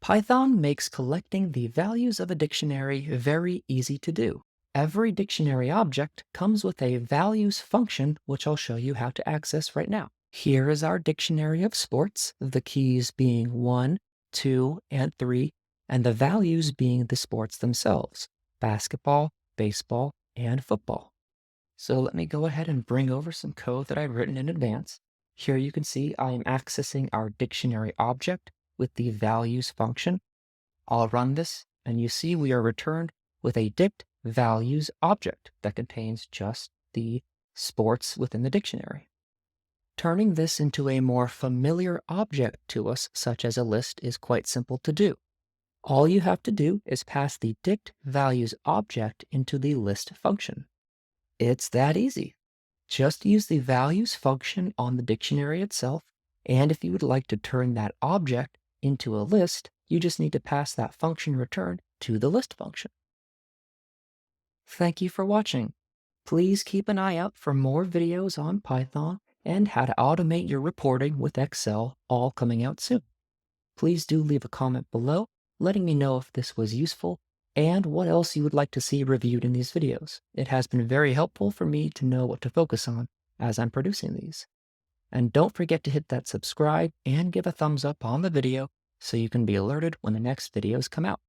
Python makes collecting the values of a dictionary very easy to do. Every dictionary object comes with a values function, which I'll show you how to access right now. Here is our dictionary of sports, the keys being 1, 2, and 3, and the values being the sports themselves, basketball, baseball, and football. So let me go ahead and bring over some code that I've written in advance. Here you can see I am accessing our dictionary object with the values function. I'll run this, and you see we are returned with a dict values object that contains just the sports within the dictionary. Turning this into a more familiar object to us, such as a list, is quite simple to do. All you have to do is pass the dict values object into the list function. It's that easy. Just use the values function on the dictionary itself, and if you would like to turn that object into a list, you just need to pass that function return to the list function. Thank you for watching. Please keep an eye out for more videos on Python and how to automate your reporting with Excel, all coming out soon. Please do leave a comment below letting me know if this was useful and what else you would like to see reviewed in these videos. It has been very helpful for me to know what to focus on as I'm producing these. And don't forget to hit that subscribe and give a thumbs up on the video so you can be alerted when the next videos come out.